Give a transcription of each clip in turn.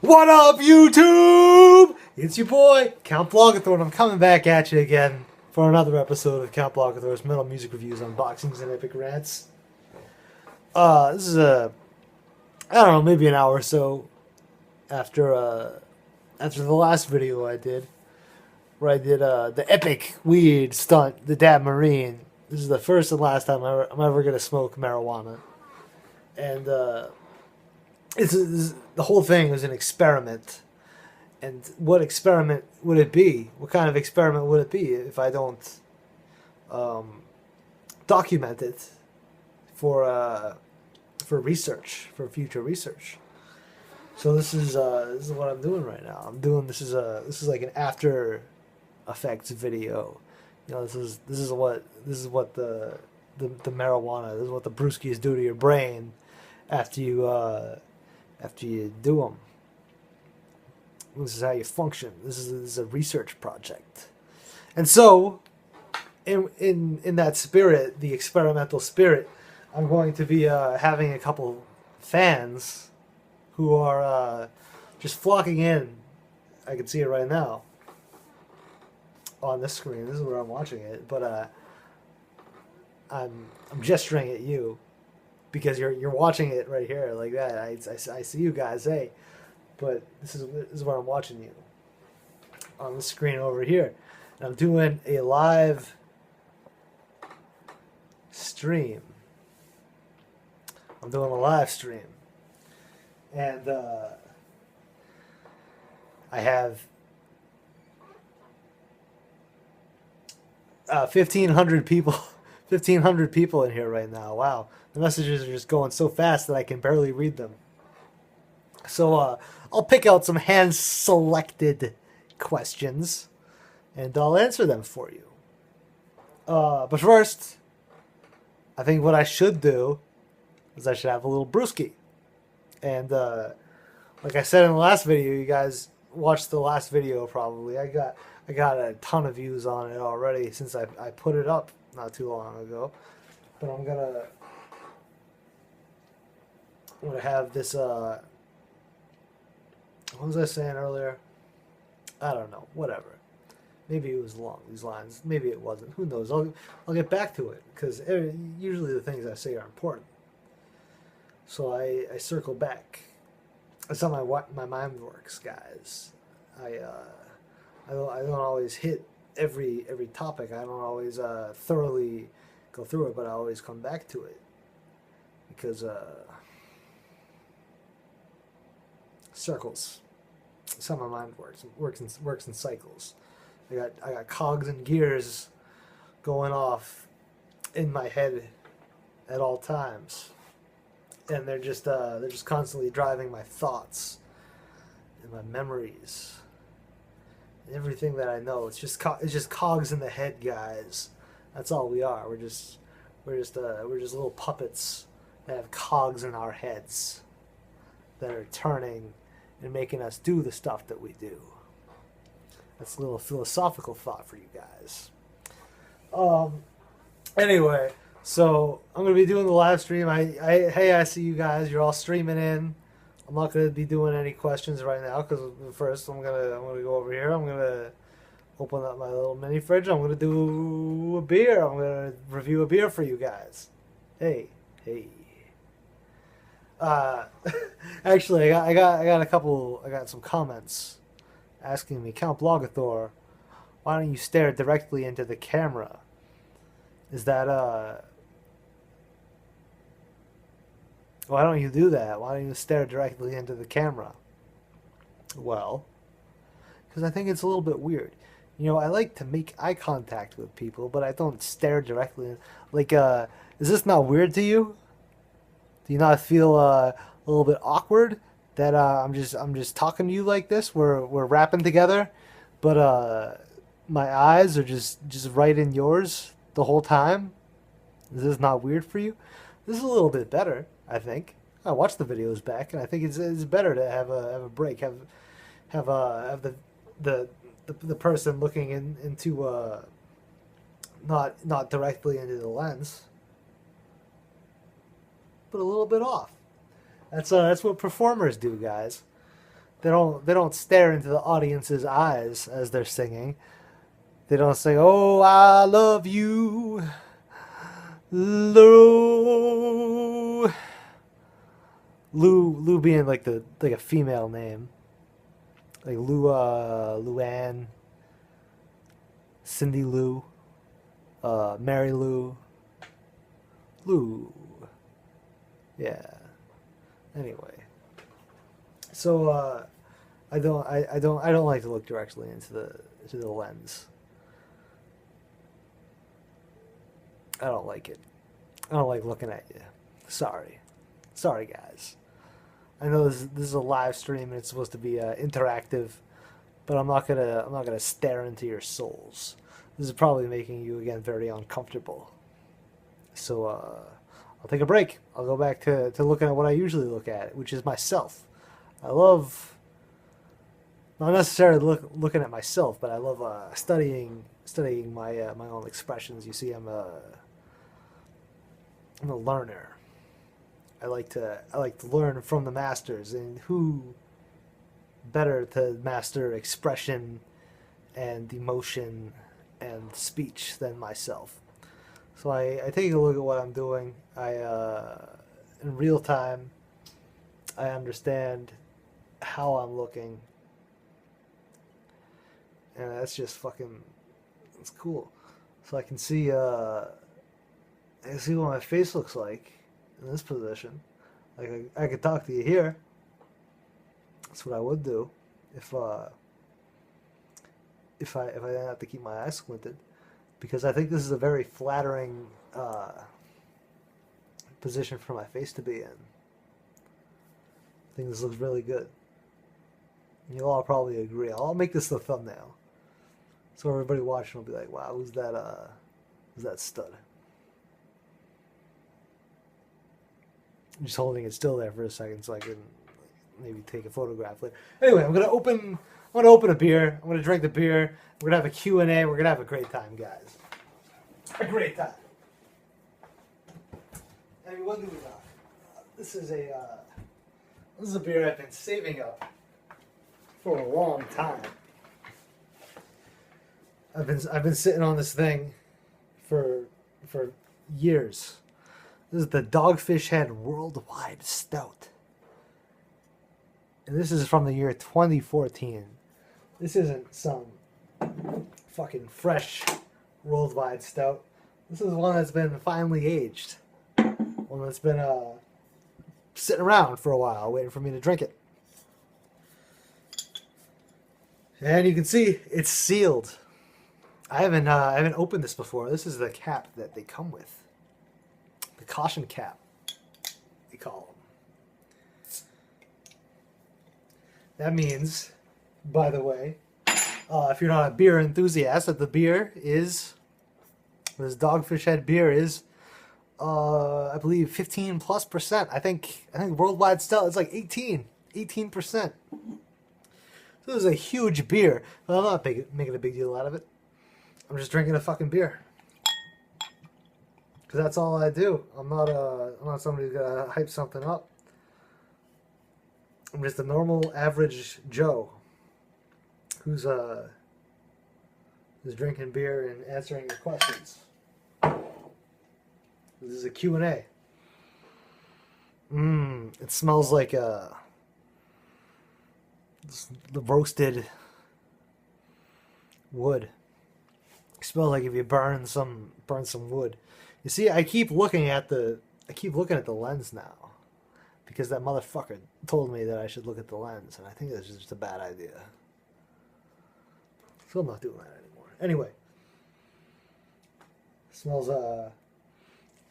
What up, YouTube? It's your boy, Count Blogathor, and I'm coming back at you again for another episode of Count Blogathor's Metal Music Reviews, Unboxings, and Epic Rants. This is I don't know, maybe an hour or so after the last video I did, where I did the epic weed stunt, the Dab Marine. This is the first and last time I'm ever going to smoke marijuana. And the whole thing was an experiment. And what experiment would it be? What kind of experiment would it be if I don't document it for research, for future research? So this is what I'm doing right now. This is like an after effects video. You know, this is what the marijuana, this is what the brewskis do to your brain after you do them. This is how you function. This is a research project. And so, in that spirit, the experimental spirit, I'm going to be having a couple fans who are just flocking in. I can see it right now on this screen. This is where I'm watching it, but I'm gesturing at you because you're watching it right here like that. I see you guys, hey, but this is where I'm watching you on the screen over here, and I'm doing a live stream. I'm doing a live stream, and I have 1,500 people. 1,500 people in here right now. Wow. The messages are just going so fast that I can barely read them. So I'll pick out some hand-selected questions, and I'll answer them for you. But first, I think what I should do is I should have a little brewski. And like I said in the last video, you guys watched the last video probably. I got a ton of views on it already since I put it up not too long ago. But I'm gonna have this what was I saying earlier? I don't know, whatever. Maybe it was along these lines, maybe it wasn't, who knows. I'll get back to it, because usually the things I say are important. So I circle back. That's how my mind works, guys. I don't always hit every topic. I don't always thoroughly go through it, but I always come back to it because circles. That's how my mind works. It works in cycles. I got cogs and gears going off in my head at all times, and they're just constantly driving my thoughts and my memories. Everything that I know, it's just cogs in the head, guys. That's all we are. We're just little puppets that have cogs in our heads that are turning and making us do the stuff that we do. That's a little philosophical thought for you guys. Anyway, so I'm gonna be doing the live stream. Hey, I see you guys. You're all streaming in. I'm not going to be doing any questions right now because first I'm gonna go over here. I'm gonna open up my little mini fridge. I'm gonna do a beer. I'm gonna review a beer for you guys. Hey. Actually, I got some comments asking me, Count Blogathor, why don't you stare directly into the camera? Is that why don't you do that? Why don't you stare directly into the camera? Well, because I think it's a little bit weird. You know, I like to make eye contact with people, but I don't stare directly. Like, is this not weird to you? Do you not feel a little bit awkward that I'm just talking to you like this? We're rapping together, but my eyes are just right in yours the whole time. Is this not weird for you? This is a little bit better, I think. I watched the videos back, and I think it's better to have a break, have the person looking into not directly into the lens, but a little bit off. That's what performers do, guys. they don't stare into the audience's eyes as they're singing. They don't say, "Oh, I love you, Lou." Lou being like a female name, like Luann, Cindy Lou, Mary Lou, Lou. Yeah. Anyway, so I don't like to look directly into the lens. I don't like it. I don't like looking at you. Sorry, guys. I know this is a live stream and it's supposed to be interactive, but I'm not gonna stare into your souls. This is probably making you again very uncomfortable. So I'll take a break. I'll go back to looking at what I usually look at, which is myself. I love not necessarily looking at myself, but I love studying my own expressions. You see, I'm a learner. I like to learn from the masters, and who better to master expression and emotion and speech than myself. So I take a look at what I'm doing. In real time, I understand how I'm looking, and that's just fucking, it's cool. So I can see what my face looks like in this position. Like I could talk to you here. That's what I would do if I didn't have to keep my eyes squinted, because I think this is a very flattering position for my face to be in. I think this looks really good. You'll all probably agree. I'll make this the thumbnail, so everybody watching will be like, "Wow, who's that stud?" I'm just holding it still there for a second so I can maybe take a photograph later. Anyway, I'm gonna open a beer. I'm gonna drink the beer. We're gonna have a Q&A. We're gonna have a great time, guys. A great time. I mean, what do we got? This is a beer I've been saving up for a long time. I've been sitting on this thing for years. This is the Dogfish Head Worldwide Stout. And this is from the year 2014. This isn't some fucking fresh Worldwide Stout. This is one that's been finely aged. One that's been sitting around for a while waiting for me to drink it. And you can see it's sealed. I haven't opened this before. This is the cap that they come with. The caution cap, they call them. That means, by the way, if you're not a beer enthusiast, that the beer is, this Dogfish Head beer is, I believe 15+%. I think Worldwide Stout is like 18%. So this is a huge beer. Well, I'm not making a big deal out of it. I'm just drinking a fucking beer. Because that's all I do. I'm not somebody who's gonna hype something up. I'm just a normal, average Joe who's drinking beer and answering your questions. This is a Q&A. It smells like the roasted wood. It smells like if you burn some wood. You see, I keep looking at the lens now, because that motherfucker told me that I should look at the lens, and I think that's just a bad idea. So I'm not doing that anymore. Anyway, it smells. I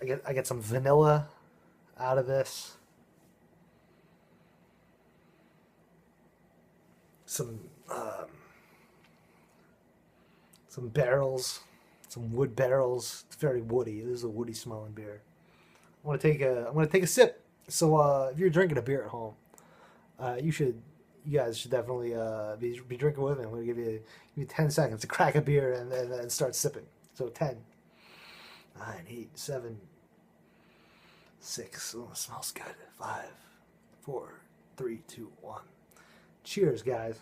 get some vanilla out of this. Some barrels. Some wood barrels. It's very woody. This is a woody smelling beer. I'm gonna take a sip. So if you're drinking a beer at home, you guys should definitely be drinking with me. I'm gonna give you 10 seconds to crack a beer and start sipping. So 10, 9, 8, 7, 6. Oh, it smells good. 5, 4, 3, 2, 1. Cheers, guys.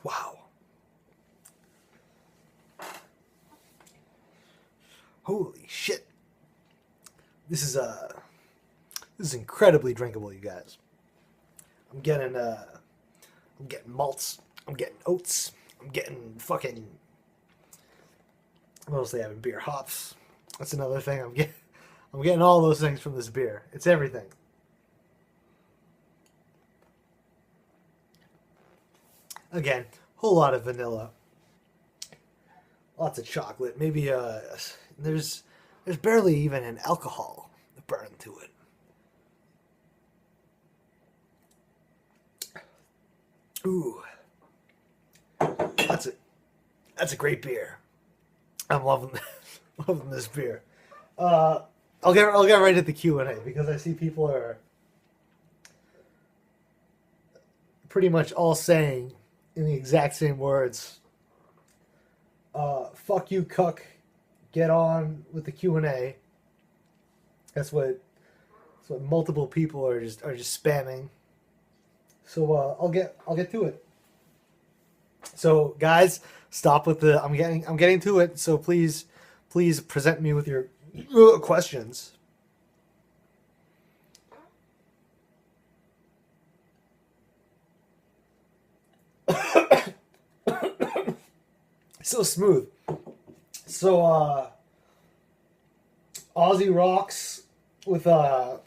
Wow. Holy shit. This is incredibly drinkable, you guys. I'm getting malts. I'm getting oats. I'm getting fucking, what else they have in beer? Hops. That's another thing. I'm getting all those things from this beer. It's everything. Again, whole lot of vanilla. Lots of chocolate. Maybe there's barely even an alcohol burn to it. Ooh. That's a great beer. I'm loving this beer. I'll get right at the Q&A because I see people are pretty much all saying in the exact same words, fuck you, cuck, get on with the Q&A. That's what multiple people are just spamming. So I'll get to it. So guys, stop with the I'm getting to it. So please present me with your questions. So smooth. So Aussie rocks with the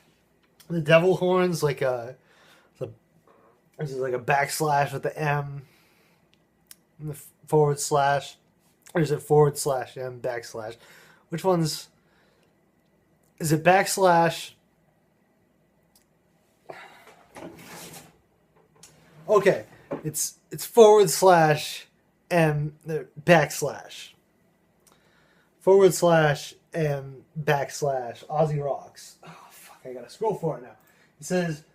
devil horns, like this is like a backslash with the M and the forward slash. Or is it forward slash M backslash? Which one's is it backslash? Okay, it's forward slash M backslash. Forward slash M backslash Aussie rocks. Oh fuck! I gotta scroll for it now. It says,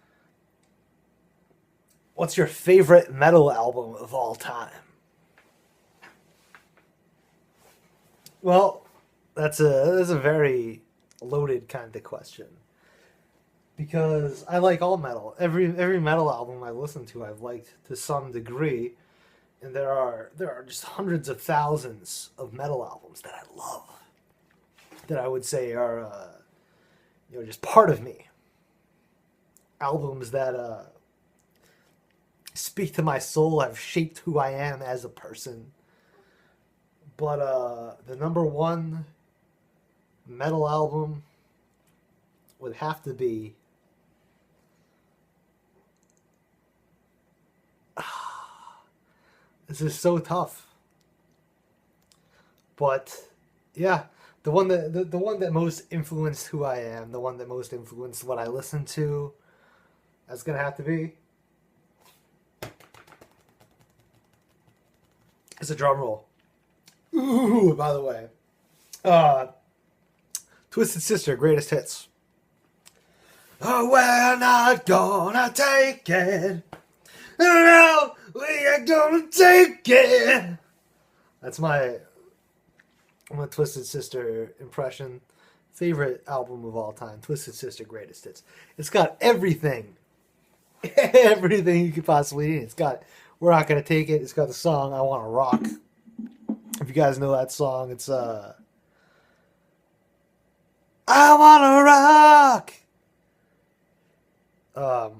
"What's your favorite metal album of all time?" Well, that's a very loaded kind of question because I like all metal. Every metal album I listen to, I've liked to some degree, and there are just hundreds of thousands of metal albums that I love, that I would say are just part of me. Albums that speak to my soul, have shaped who I am as a person. But the number one metal album would have to be this is so tough. But yeah, the one that most influenced who I am, the one that most influenced what I listen to, that's gonna have to be. It's a drum roll. Ooh, by the way. Twisted Sister, Greatest Hits. Oh, we're not gonna take it. No, we ain't gonna take it. That's my Twisted Sister impression. Favorite album of all time. Twisted Sister, Greatest Hits. It's got everything. Everything you could possibly need. It's got We're Not Gonna Take It. It's got the song I Wanna Rock. If you guys know that song, it's I Wanna Rock. I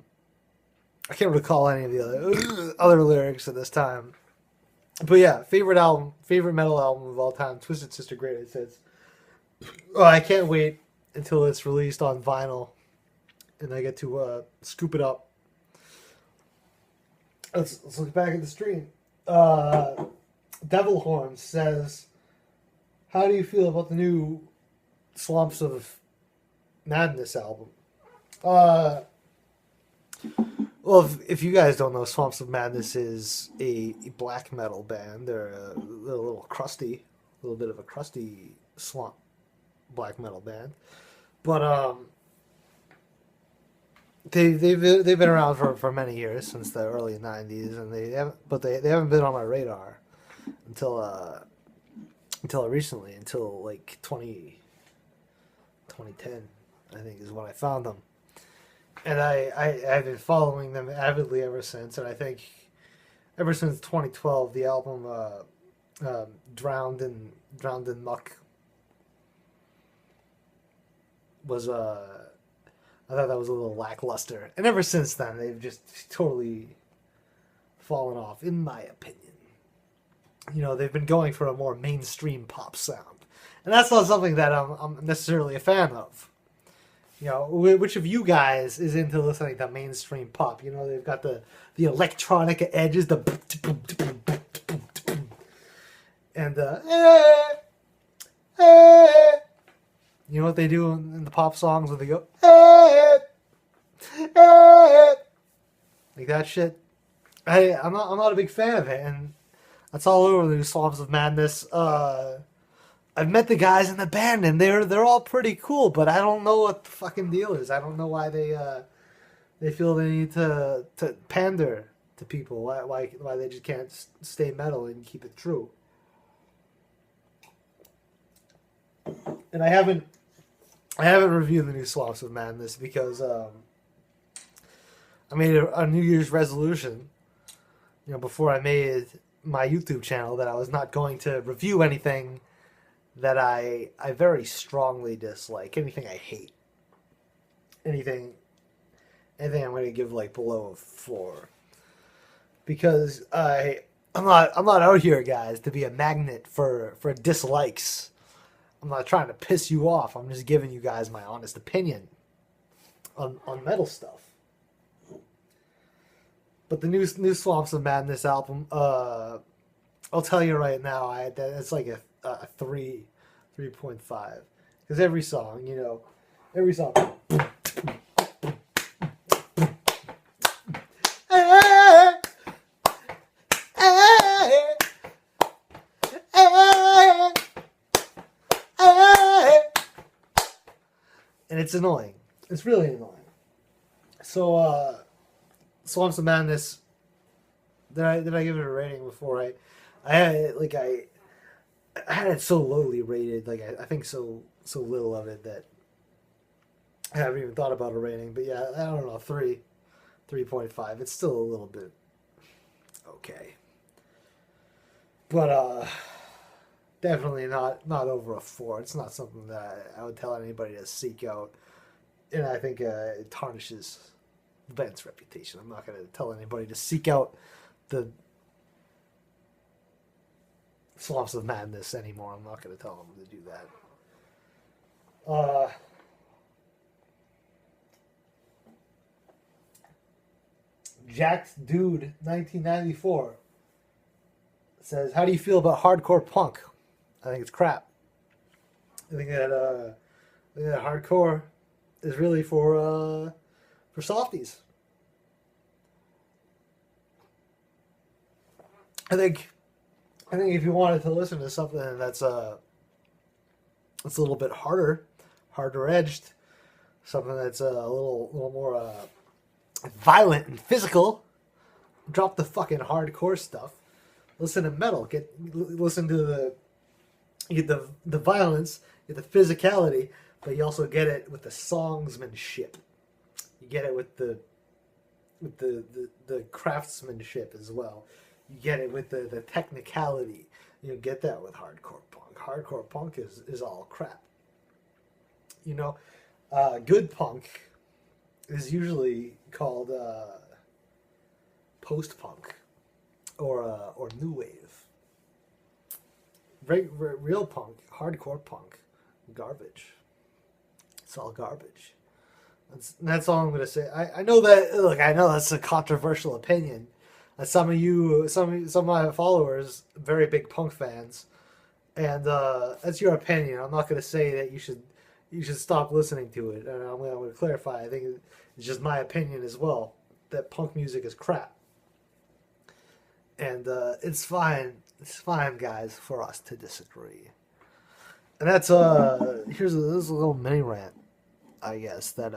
can't recall any of the other lyrics at this time. But yeah, favorite metal album of all time, Twisted Sister, Greatest Hits. Oh, I can't wait until it's released on vinyl and I get to scoop it up. Let's look back at the stream. Devil Horn says, how do you feel about the new Swamps of Madness album? Well, if you guys don't know, Swamps of Madness is a black metal band. They're a little bit of a crusty swamp black metal band. But they've been around for many years, since the early '90s, and they haven't been on my radar until recently, until like 2010, I think, is when I found them. And I've been following them avidly ever since. And I think ever since 2012, the album Drowned in Muck was I thought that was a little lackluster. And ever since then, they've just totally fallen off, in my opinion. You know, they've been going for a more mainstream pop sound. And that's not something that I'm necessarily a fan of. You know, which of you guys is into listening to mainstream pop? You know, they've got the electronic edges, the and you know what they do in the pop songs when they go like that shit. I'm not a big fan of it, and that's all over the new Swamps of Madness. I've met the guys in the band, and they're all pretty cool, but I don't know what the fucking deal is. I don't know why they feel they need to pander to people. Why they just can't stay metal and keep it true. And I haven't reviewed the new Swamps of Madness because I made a New Year's resolution, you know, before I made my YouTube channel, that I was not going to review anything that I very strongly dislike, anything I hate, anything I'm going to give like below a 4, because I'm not out here, guys, to be a magnet for dislikes. I'm not trying to piss you off. I'm just giving you guys my honest opinion on metal stuff. But the new Swamps of Madness album, I'll tell you right now, it's like a 3.5, because every song, you know, and it's annoying. It's really annoying. So, Swamps of Madness. Did I give it a rating before? I had it so lowly rated. Like I think so little of it that I haven't even thought about a rating. But yeah, I don't know, 3.5. It's still a little bit okay, but definitely not over a 4. It's not something that I would tell anybody to seek out, and I think it tarnishes the band's reputation. I'm not going to tell anybody to seek out the Swamps of Madness anymore. I'm not going to tell them to do that. Jacked Dude 1994 says, "How do you feel about hardcore punk?" I think it's crap. I think that hardcore is really for softies. I think if you wanted to listen to something that's a little bit harder edged, something that's a little more violent and physical, drop the fucking hardcore stuff. Listen to metal. Listen to you get the violence, you get the physicality, but you also get it with the songsmanship. You get it with the craftsmanship as well. You get it with the technicality. You get that with hardcore punk. Hardcore punk is all crap. You know, good punk is usually called post-punk or new wave. Real punk, hardcore punk, garbage. It's all garbage. That's all I'm going to say. I know that. Look, I know that's a controversial opinion. Some of my followers, very big punk fans, and that's your opinion. I'm not going to say that you should stop listening to it. And I'm going to clarify. I think it's just my opinion as well that punk music is crap, and it's fine. It's fine, guys, for us to disagree. And that's this is a little mini rant, I guess, that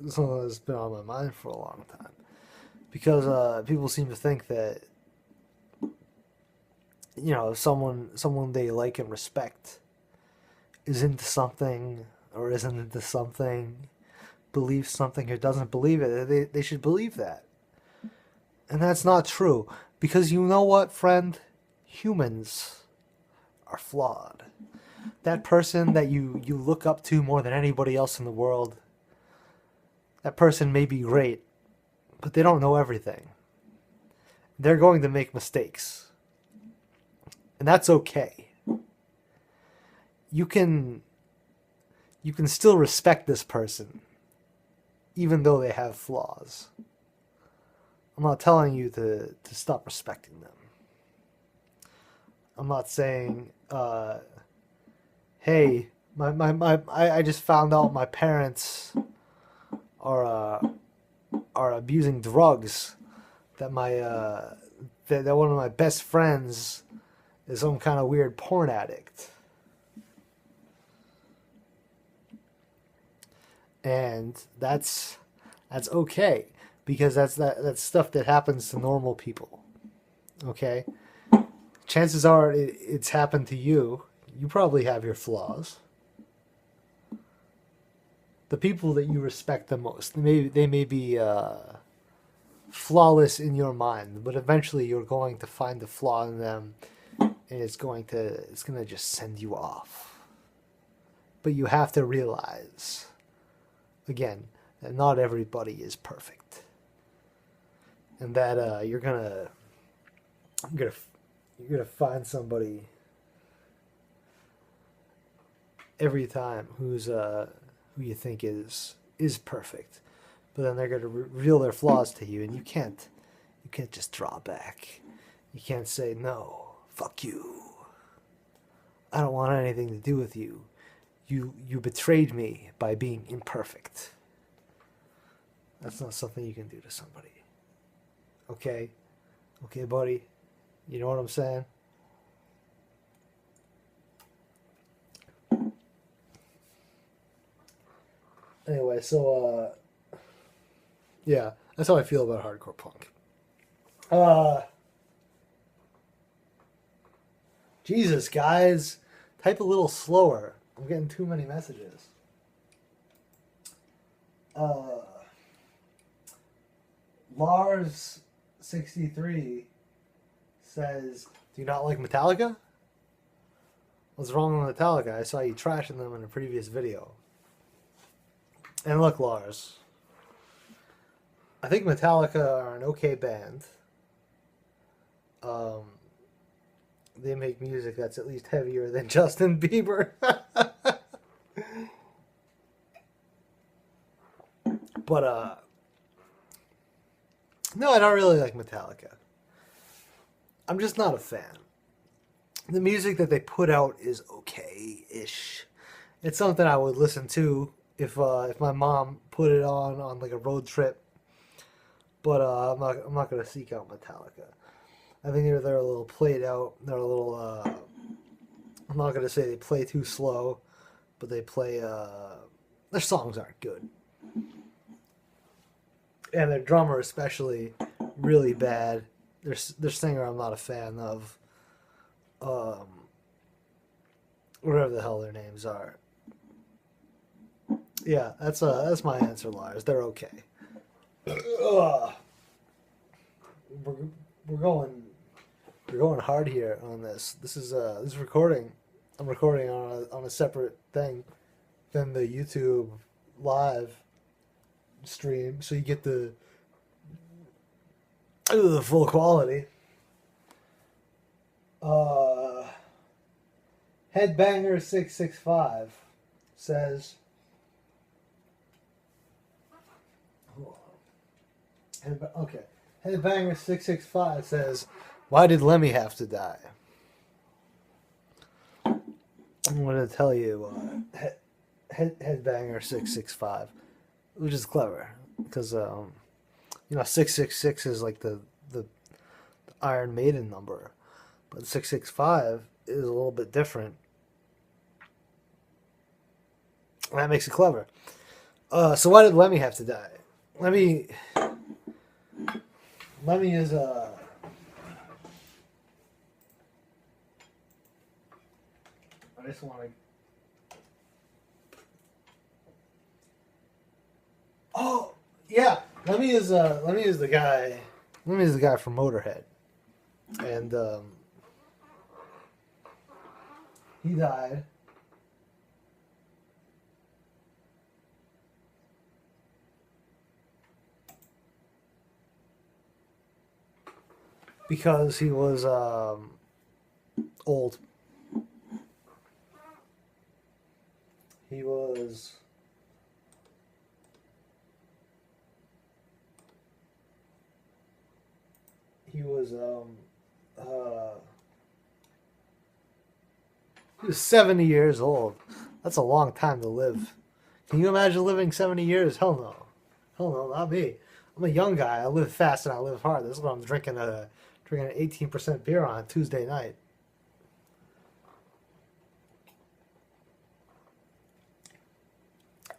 something that's been on my mind for a long time. Because people seem to think that, you know, someone they like and respect is into something or isn't into something, believes something or doesn't believe it, they should believe that. And that's not true. Because you know what, friend? Humans are flawed. That person that you look up to more than anybody else in the world, that person may be great, but they don't know everything. They're going to make mistakes. And that's okay. You can still respect this person, even though they have flaws. I'm not telling you to stop respecting them. I'm not saying, hey, I just found out my parents are abusing drugs. That that one of my best friends is some kind of weird porn addict. And that's okay, because that's stuff that happens to normal people. Okay? Chances are it's happened to you. You probably have your flaws. The people that you respect the most, they may be flawless in your mind, but eventually you're going to find the flaw in them, and it's going to just send you off. But you have to realize, again, that not everybody is perfect, and that you're gonna find somebody every time who you think is perfect, but then they're gonna reveal their flaws to you, and you can't just draw back. You can't say, no, fuck you. I don't want anything to do with you. You betrayed me by being imperfect. That's not something you can do to somebody. Okay? Okay, buddy? You know what I'm saying? Anyway, so, yeah, that's how I feel about hardcore punk. Jesus, guys, type a little slower. I'm getting too many messages. Lars63 says, do you not like Metallica? What's wrong with Metallica? I saw you trashing them in a previous video. And look, Lars, I think Metallica are an okay band. They make music that's at least heavier than Justin Bieber. But, no, I don't really like Metallica. I'm just not a fan. The music that they put out is okay-ish. It's something I would listen to if my mom put it on like a road trip. But I'm not gonna seek out Metallica. I think they're a little played out. They're a little. I'm not gonna say they play too slow, but they play. Their songs aren't good, and their drummer especially really bad. Their singer I'm not a fan of. Whatever the hell their names are. Yeah, that's my answer, Lars. They're okay. We're going hard here on this. This is recording. I'm recording on a separate thing than the YouTube live stream, so you get the full quality. Headbanger665 says, okay, Headbanger665 says, why did Lemmy have to die? I'm going to tell you, Headbanger665, which is clever, because, 666 is like the Iron Maiden number, but 665 is a little bit different. That makes it clever. So why did Lemmy have to die? Lemmy is I just want to Yeah, Lemmy is the guy. Lemmy is the guy from Motorhead, and he died. Because he was old. He was he was he was 70 years old. That's a long time to live. Can you imagine living 70 years? Hell no. Hell no, not me. I'm a young guy. I live fast and I live hard. This is what I'm drinking an 18% beer on a Tuesday night.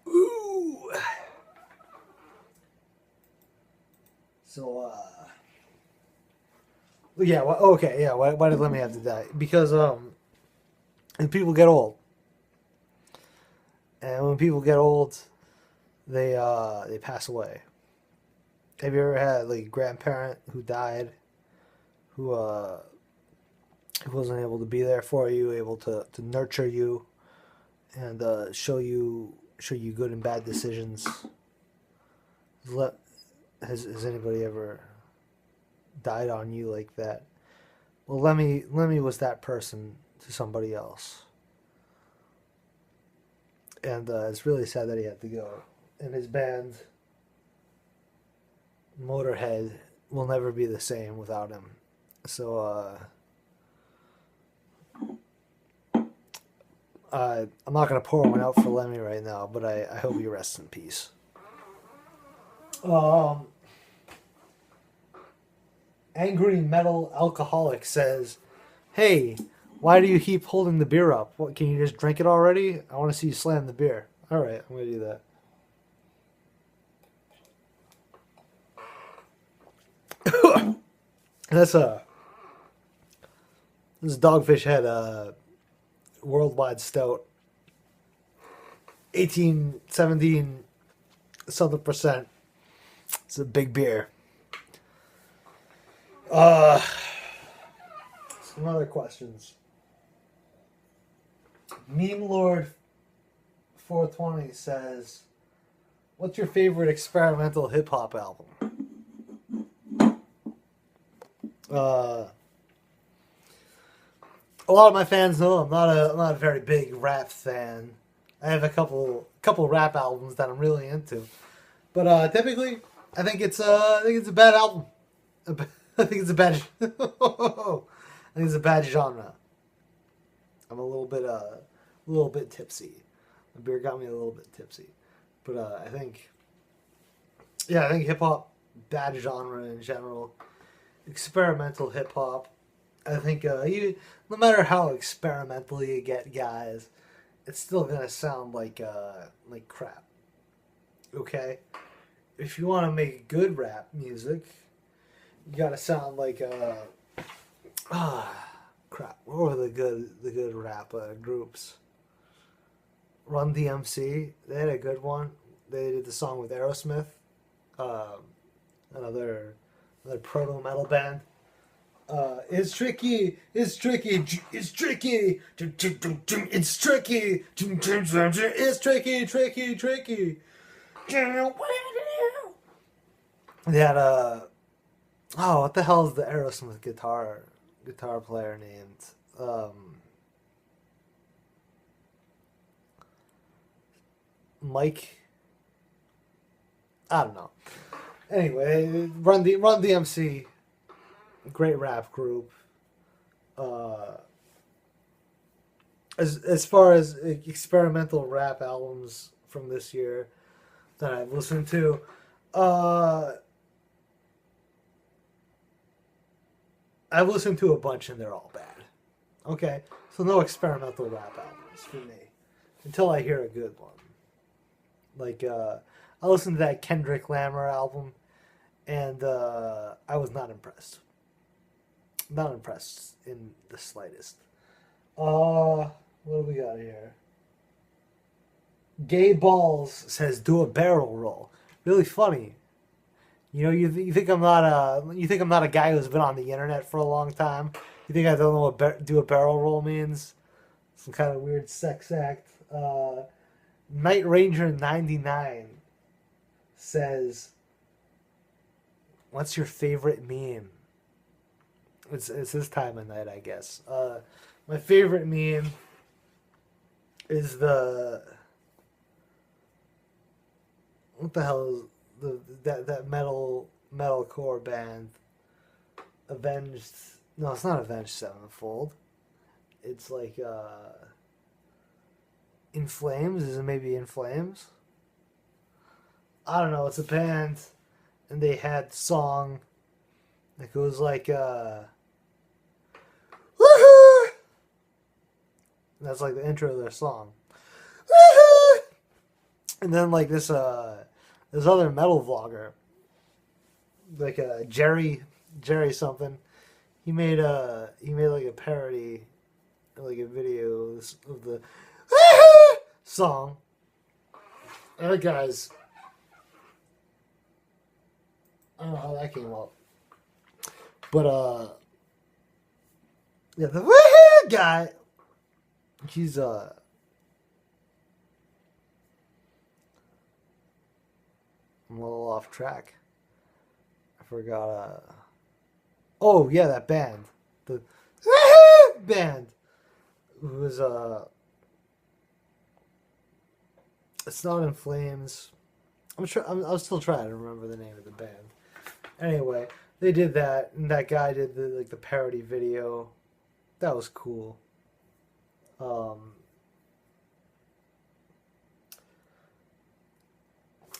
Ooh. So yeah, okay, yeah. Why did Lemmy have to die? Because and people get old, and when people get old, they pass away. Have you ever had like a grandparent who died, who wasn't able to be there for you, able to nurture you, and show you good and bad decisions? Has anybody ever died on you like that? Well, Lemmy was that person to somebody else, and it's really sad that he had to go. And his band, Motorhead, will never be the same without him. So I'm not gonna pour one out for Lemmy right now, but I hope he rests in peace. Angry Metal Alcoholic says, "Hey, why do you keep holding the beer up? What, can you just drink it already? I want to see you slam the beer." All right, I'm gonna do that. That's this Dogfish had a worldwide stout, 18, 17 something percent. It's a big beer. Some other questions. Meme Lord 420 says, "What's your favorite experimental hip hop album?" A lot of my fans know I'm not a very big rap fan. I have a couple rap albums that I'm really into, but typically I think it's a bad album. I think it's a bad. I think it's a bad genre. I'm a little bit tipsy. The beer got me a little bit tipsy, but I think hip hop, bad genre in general. Experimental hip hop. I think no matter how experimental you get, guys, it's still gonna sound like crap. Okay, if you want to make good rap music, you gotta sound like crap. What were the good rap groups? Run DMC, they had a good one. They did the song with Aerosmith, another proto metal band. It's tricky, it's tricky, it's tricky, it's tricky, it's tricky, tricky. They had what the hell is the Aerosmith guitar player named? Mike. I don't know. Anyway, Run DMC, great rap group. As far as experimental rap albums from this year that I've listened to, I've listened to a bunch and they're all bad. Okay, so no experimental rap albums for me until I hear a good one. Like I listened to that Kendrick Lamar album, and I was not impressed. Not impressed in the slightest. What do we got here? Gay Balls says, "Do a barrel roll." Really funny. You know, you think I'm not a guy who's been on the internet for a long time. You think I don't know what do a barrel roll means? Some kind of weird sex act. Night Ranger 99 says, "What's your favorite meme?" It's this time of night, I guess. My favorite meme is what the hell is that metalcore band, Avenged? No, it's not Avenged Sevenfold. It's like In Flames. Is it maybe In Flames? I don't know. It's a band, and they had song that goes like woohoo! And that's like the intro of their song. Woohoo! And then like this other metal vlogger, like Jerry something. He made like a parody, like a video of the song. Alright, guys. I don't know how that came up, but yeah, the woohoo guy. He's I'm a little off track. I forgot. Oh yeah, that band, the band, was It's not In Flames. I'm still trying to remember the name of the band. Anyway, they did that, and that guy did the parody video. That was cool. I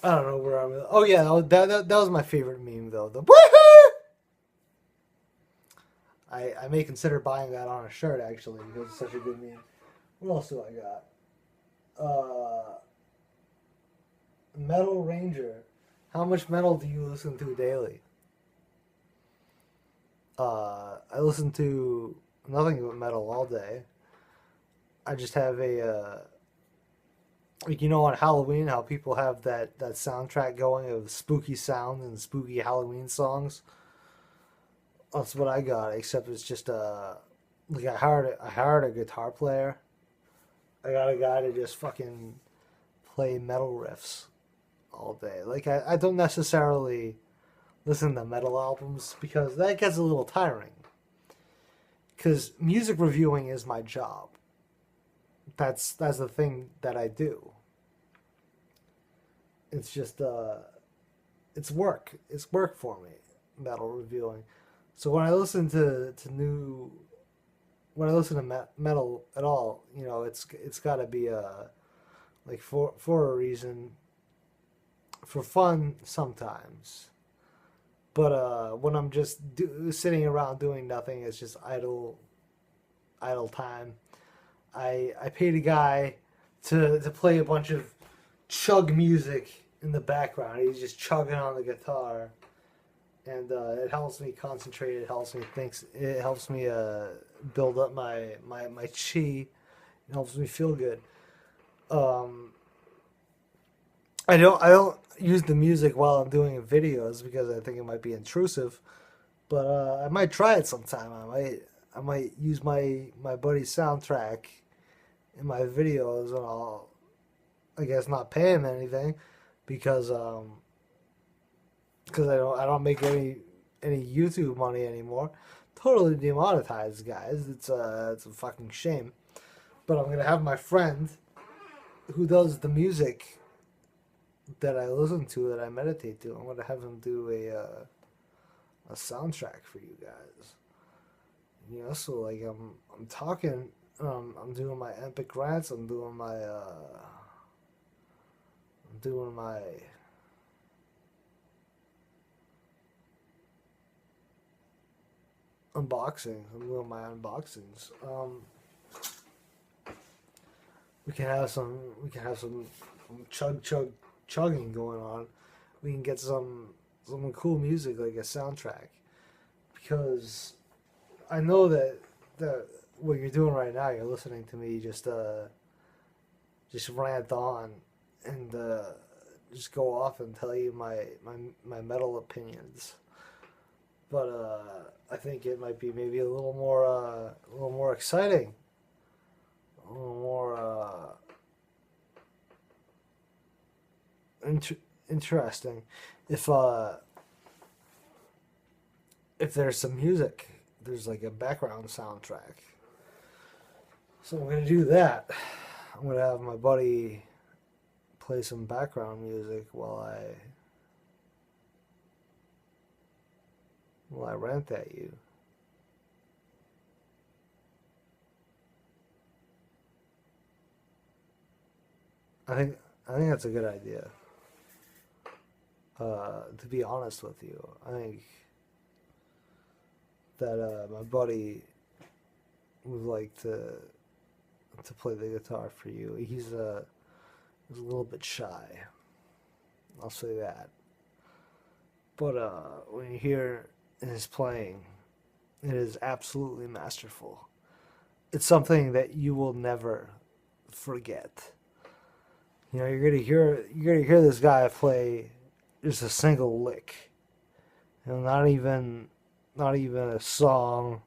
don't know where I'm. Oh yeah, that was my favorite meme though. The woohoo! I may consider buying that on a shirt actually because it's such a good meme. What else do I got? Metal Ranger. How much metal do you listen to daily? I listen to nothing but metal all day. I just have like, you know, on Halloween, how people have that soundtrack going of spooky sounds and spooky Halloween songs. That's what I got, except it's just like I hired a guitar player. I got a guy to just fucking play metal riffs all day. Like I don't necessarily listen to metal albums because that gets a little tiring. Because music reviewing is my job. That's the thing that I do. It's just it's work. It's work for me, metal reviewing. So when I listen to metal at all, you know, it's got to be like for a reason, for fun sometimes. But when I'm just sitting around doing nothing, it's just idle time. I paid a guy to play a bunch of chug music in the background. He's just chugging on the guitar, and it helps me concentrate. It helps me think. It helps me build up my chi. It helps me feel good. I don't use the music while I'm doing videos because I think it might be intrusive, but I might try it sometime. I might use my buddy's soundtrack in my videos, and I'll, I guess, not pay him anything because I don't make any YouTube money anymore. Totally demonetized, guys. It's a fucking shame. But I'm gonna have my friend who does the music that I listen to, that I meditate to. I'm gonna have him do a soundtrack for you guys. You know, so like I'm talking, I'm doing my epic rants. I'm doing my unboxing. I'm doing my unboxings. We can have some chugging going on. We can get some cool music, like a soundtrack, because I know that what you're doing right now, you're listening to me just rant on and just go off and tell you my metal opinions. But I think it might be maybe a little more exciting, a little more interesting if there's some music, there's like a background soundtrack. So I'm gonna do that. I'm gonna have my buddy play some background music while I rant at you. I think that's a good idea. To be honest with you, I think that my buddy would like to play the guitar for you. He's a little bit shy. I'll say that. But when you hear his playing, it is absolutely masterful. It's something that you will never forget. You know, you're gonna hear this guy play just a single lick. You know, not even a song,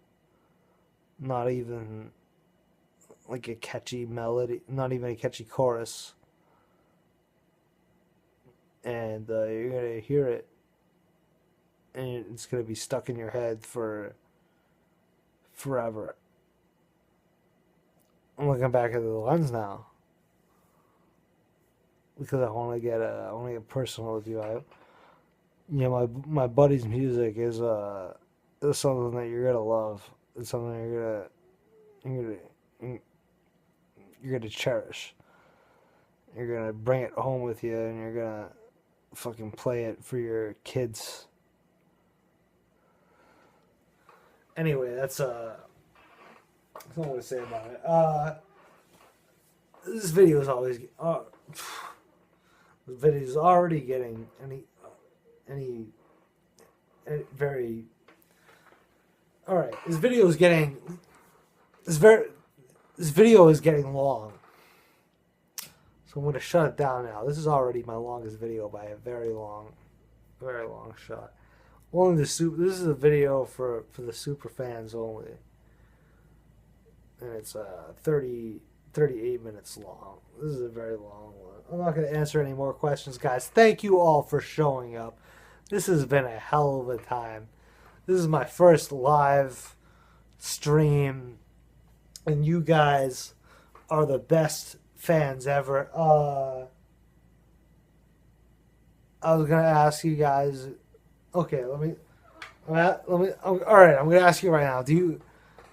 not even like a catchy melody, not even a catchy chorus. And you're gonna hear it, and it's gonna be stuck in your head for forever. I'm looking back at the lens now because I want to get personal with you. My buddy's music is something that you're gonna love. It's something you're gonna cherish. You're gonna bring it home with you, and you're gonna fucking play it for your kids. Anyway, that's all I'm gonna say about it. This video is always this video is already getting any very all right. This video is getting long, so I'm gonna shut it down now. This is already my longest video by a very long shot. This is a video for the super fans only, and it's 38 minutes long. This is a very long one. I'm not going to answer any more questions, guys. Thank you all for showing up. This has been a hell of a time. This is my first live stream, and you guys are the best fans ever. I was going to ask you guys. Okay, all right, I'm going to ask you right now. Do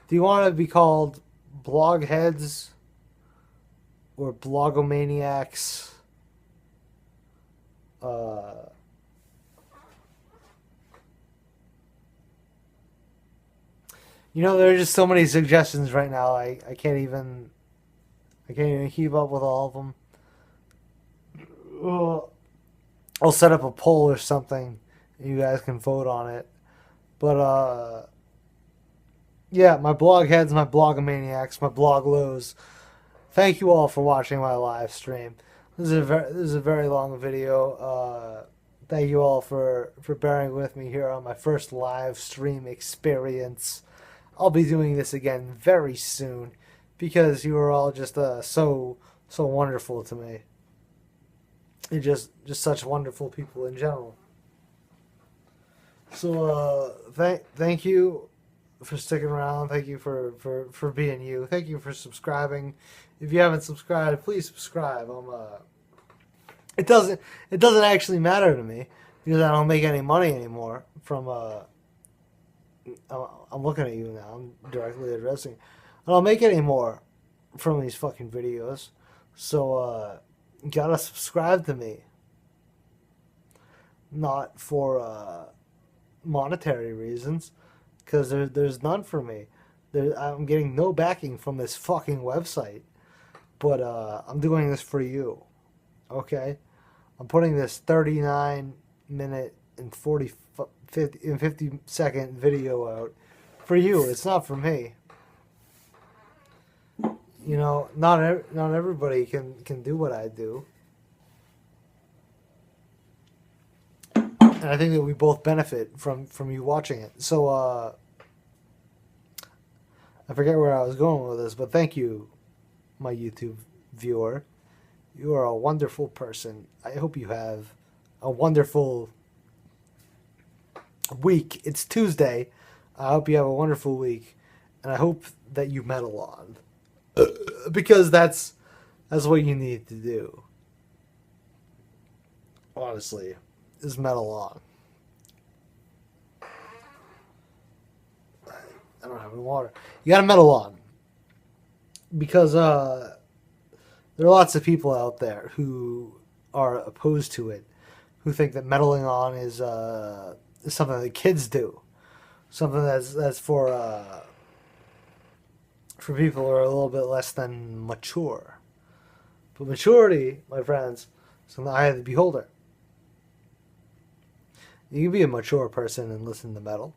you want to be called Blogheads or Blogomaniacs? There are just so many suggestions right now. I can't even keep up with all of them. I'll set up a poll or something. You guys can vote on it. But yeah, my blog heads, my blogomaniacs, my blog lows. Thank you all for watching my live stream. This is a very long video. Thank you all for bearing with me here on my first live stream experience. I'll be doing this again very soon because you are all just so wonderful to me. You're just such wonderful people in general. So thank you for sticking around. Thank you for being you. Thank you for subscribing. If you haven't subscribed, please subscribe. It doesn't actually matter to me because I don't make any money anymore from I'm looking at you now. I'm directly addressing. I don't make any more from these fucking videos. So you gotta subscribe to me. Not for monetary reasons, because there's none for me. I'm getting no backing from this fucking website, but I'm doing this for you. Okay, I'm putting this 39-minute and 50-second video out for you. It's not for me. Not everybody can do what I do. and I think that we both benefit from you watching it. So I forget where I was going with this, but thank you, my YouTube viewer. You are a wonderful person. I hope you have a wonderful week. It's Tuesday. I hope you have a wonderful week, and I hope that you metal on, because that's what you need to do. Honestly, is metal on. I don't have any water. You got to metal on, because there are lots of people out there who are opposed to it, who think that meddling on is something that kids do, something that's for people who are a little bit less than mature. But maturity, my friends, is in the eye of the beholder. You can be a mature person and listen to metal.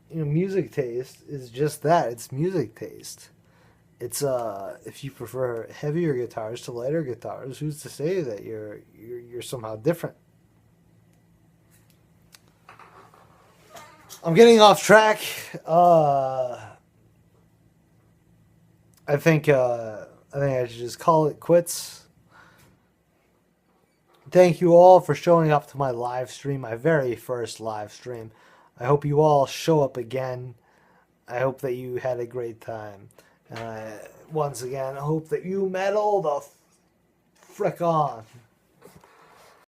You know, music taste is just that. It's music taste. It's if you prefer heavier guitars to lighter guitars, who's to say that you're somehow different? I'm getting off track. I think I should just call it quits. Thank you all for showing up to my live stream, my very first live stream. I hope you all show up again. I hope that you had a great time. And once again, I hope that you metal the frick on.